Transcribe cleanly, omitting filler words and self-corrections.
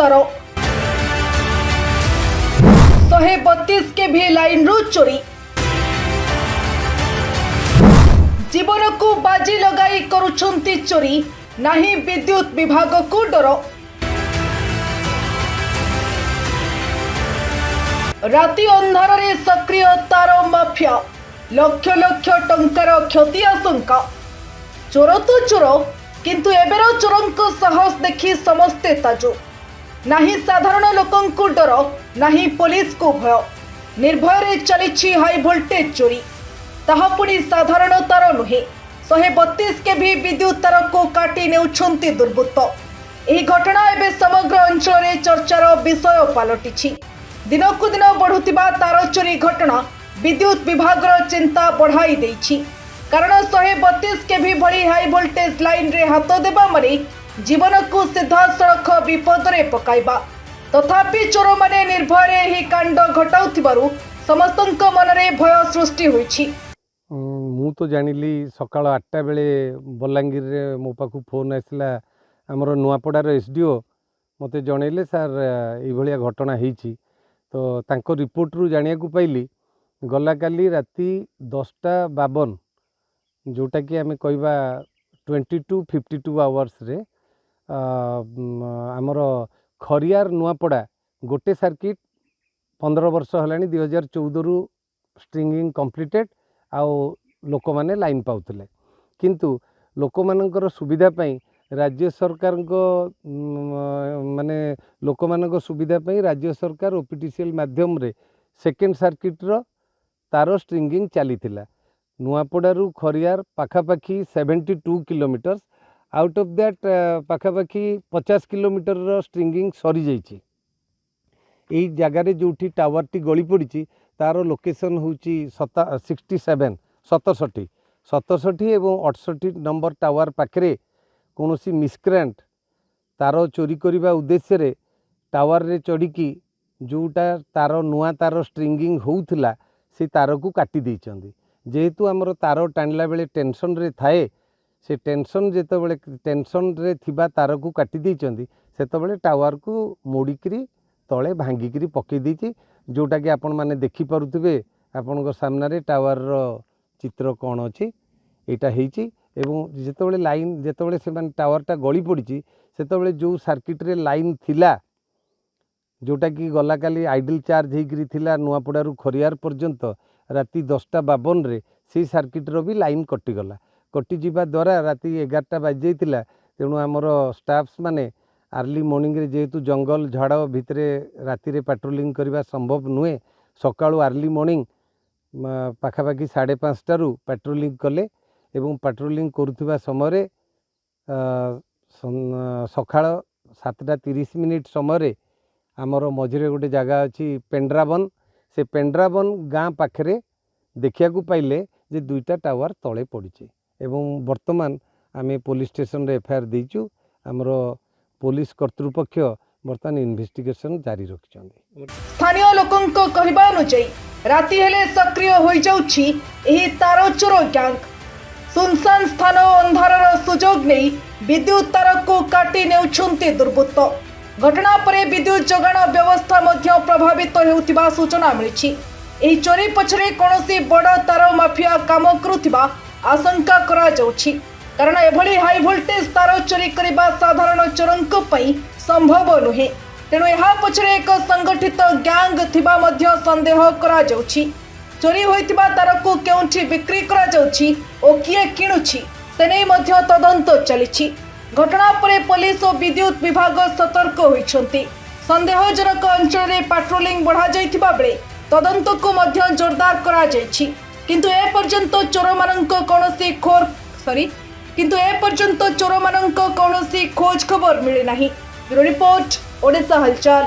तार 132 केवी लाइन रु चोरी जीवन को बाजी लगाई करुछंती चोरी नहीं विद्युत विभाग को डर राति अंधार रे सक्रिय तार माफिया लक्ष लक्ष टंकार क्षति आशंका चोर तो चोर किंतु एबेर चोरंको साहस देखि समस्ते ताजुब नहीं साधारण लोकंकु डर नहीं पुलिस को भय निर्भय रे चलिछि हाई वोल्टेज चोरी ताहा पुणी साधारण तार नुहे 132 केवी विद्युत तार को काटी नेउछंती दुर्बृत्त एही घटना एबे समग्र अंचल रे चर्चार विषय पलटिछि दिनकु दिन बढ़ुतिबा तार चोरी घटना विद्युत विभाग चिंता बढ़ाई देछि कारण 132 केवी भली हाई वोल्टेज लाइन रे हाथ देबा माने जीवन को सीधा सड़क विपद रे पकाइबा तथापि चोर माने निर्भय रे ही कांड घटाउथिबारु समस्तक मन रे भय सृष्टि होइछि। मु तो जानिली सकाळ 8टा बेले बलांगीर रे मो पाखु फोन आसला हमर नुआपड़ार एसडीओ मते जणैले सर एई भलिया घटना हेछि तो तांको रिपोर्ट रु जानिया को पाइली गला काली राति 10:52 जोटा कि आम कहवा 22-52 आवर्स रे आमर खरियार नुआपड़ा गोटे सर्किट 15 वर्ष होलानी 2014 रु स्ट्रिंगिंग कंप्लीटेड आउ लोक माने लाइन पाउतले किंतु लोक मानकर सुविधा पई राज्य सरकार को माने लोक मानक सुविधा पई राज्य सरकार ओपीटीसीएल माध्यम रे सेकेंड सर्किट रो तार स्ट्रिंगिंग चली थिला नुआपड़ारू खरियार पाखापाखी 72 किलोमीटर आउट ऑफ दैट पाखापाखी 50 किलोमीटर रो स्ट्रिंगिंग सरी जाइछि एई जगार जोठी टावर टी गली पड़ी तार लोकेशन होची 67 एवं 68 नंबर टावर पाखरे कौनसी मिसक्रेंट तार चोरी करने उद्देश्य रे टावर रे चढ़ी जोटा तार नुआ तार स्ट्रिंगिंग होउथिला से तार को काटी देइचंदी जेहेतु आमर तार टाणला बेले टेंशन रे थाए से टेंशन जेते बेले टेंशन रे थिबा तार को काटी देइचंदी सेते बेले टावर को मोड़ीकरी तले भांगिकरी पकई देइची जोटा कि आपण माने देखि पारुथिबे आपनको सामने रे टावर रो चित्र कौन अछि एटा हेइची एवं जेते बेले लाइन जेते बेले से माने टावर टा गली पड़ी सेते बेले जो सर्किट रे लाइन थिला जोटा कि गला काली आइडल चार्ज होकर थिला नुआपड़ारू खरियार पर्यंत राति 10:52 रे से सर्किट रो भी लाइन कटिगला कटिजा द्वारा राति 11टा बाज जाइतिला तेणु आमर स्टाफ्स माने अर्ली मॉर्निंग रे जेहेतु जंगल झाड़ भितर राति रे पेट्रोलिंग करने संभव नुहे सकाळु अर्ली मॉर्निंग पाखापाखि 5:30 पेट्रोलिंग कले एवं पेट्रोलिंग करुवा समय सकाळ 7:30 समय आमर मझे गोटे जगह अच्छी पेंड्राबन से पेंड्राबन गाँ पाखे देखा पाइले जे 2टा टावर तले पड़ी एवं वर्तमान आम पुलिस स्टेशन रे एफआईआर देइचु आमर पुलिस कर्तृपक्ष वर्तमान इन्वेस्टिगेशन जारी रखिछन्ती। स्थानीय लोकंको कहबा अनुसार राति हेले सक्रिय होई जाउछि एही तार चोर गैंग सुनसान स्थान अंधारर सुजोग नहीं विद्युत तार को काटी नेउछन्ती दुर्बृत्त घटना परे विद्युत जोगाण व्यवस्था मध्य प्रभावित हेउथिबा सूचना मिलिछि एही चोरी पछरे कोनोसी बड़ तार माफिया काम करुथिबा आशंका करा जाउछि कारण एभली हाई वोल्टेज तार चोरी करिबा साधारण चोरंक पई संभव नुहे तेणु एहा पछरे एक संगठित गैंग थिबा मध्य संदेह करा जाउछि चोरी होइतिबा तार को केउठी बिक्री करा जाउछि ओ किए किणुछि सेनै मध्य तदंत चलिछि घटना परे पुलिस और विद्युत विभाग सतर्क होइछन्ति संदेहजनक अंचल रे पेट्रोलिंग बढ़ा जाइथिबा बेले तदंत को मध्य जोरदार करा जाइछि किंतु ए पर्यंत चोर मानक कोनोसी खोज खबर मिले नाही। ब्यूरो रिपोर्ट ओडिशा हलचल।